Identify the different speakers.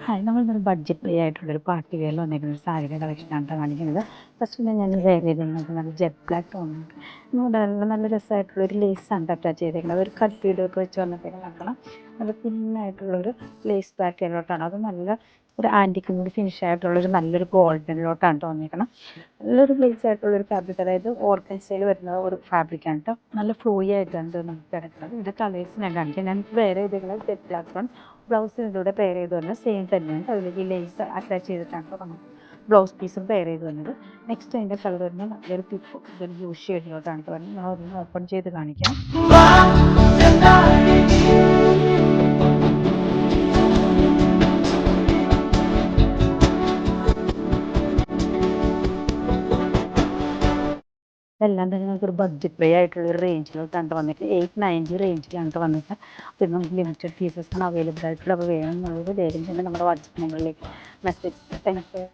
Speaker 1: Hi, നമ്മളിന്നൊരു budget free ആയിട്ടുള്ളൊരു party വെയറിൽ വന്നേക്കുന്ന ഒരു സാരിയുടെ കളക്ഷനാണ് ട്ടോ കാണിക്കുന്നത്. ഫസ്റ്റ് തന്നെ ഞാൻ വെയർ ചെയ്തിരുന്നത് നല്ല ജെറ്റ് ബ്ലാക്ക് ടോണാണ്. നല്ല രസമായിട്ടുള്ളൊരു ലേസാണ് അറ്റാച്ച് ചെയ്തേക്കുന്നത്. ഒരു കട്ട് ബീഡൊക്കെ വെച്ച് വന്നപ്പോഴത്തേക്കും നോക്കണം, നല്ല തിന്നായിട്ടുള്ളൊരു ലേസ് പാറ്റേണിലോട്ടാണ്. അത് നല്ല ഒരു ആൻറ്റിക്കും കൂടി ഫിനിഷ് ആയിട്ടുള്ളൊരു നല്ലൊരു ഗോൾഡനിലോട്ടാണ് തോന്നിയേക്കണം. നല്ലൊരു ലേസ് ആയിട്ടുള്ളൊരു ഫാബ്രിക്, അതായത് ഓർഗൻ സ്റ്റൈൽ വരുന്ന ഒരു ഫാബ്രിക്കാണ് കേട്ടോ. നല്ല ഫ്ലോയി ആയിട്ടാണ് ഇത് നമുക്ക് കിടക്കുന്നത്. ഇതിൻ്റെ കളേഴ്സ് ഞാൻ കാണിക്കാം. ഞാൻ വെയർ ചെയ്തേക്കുന്നത് ജെറ്റ് ബ്ലാക്ക് ടോൺ. ബ്ലൗസ് ഇതിൻ്റെ കൂടെ പെയർ ചെയ്ത് വന്നത് സെയിം തന്നെയാണ്. അതിലേക്ക് ലേസ് അറ്റാച്ച് ചെയ്തിട്ടാണ് നമുക്ക് ബ്ലൗസ് പീസും പെയർ ചെയ്ത് വന്നത്. നെക്സ്റ്റ് അതിൻ്റെ കളർ വരുന്നത് നല്ലൊരു പിപ്പ്, ഇതൊരു ബ്ലൂ ഷെയ്ഡിലോട്ടാണ് വരുന്നത്. ഞാൻ ഒന്ന് ഓപ്പൺ ചെയ്ത് കാണിക്കാം. ഇതെല്ലാം തന്നെ നമുക്കൊരു ബഡ്ജറ്റ് ഫ്രീ ആയിട്ടുള്ളൊരു റേഞ്ചിലോട്ടാണ് വന്നിട്ട് 890 റേഞ്ചിലാണ് വന്നിട്ട്. പിന്നെ നമുക്ക് ലിമിറ്റഡ് പീസസാണ് അവൈലബിൾ ആയിട്ടുള്ളത്. അപ്പോൾ വേണമെന്നുള്ളത് വേഗം തന്നെ നമ്മുടെ വാട്സപ്പ് നമ്പറിലേക്ക് മെസ്സേജ്. Thank you.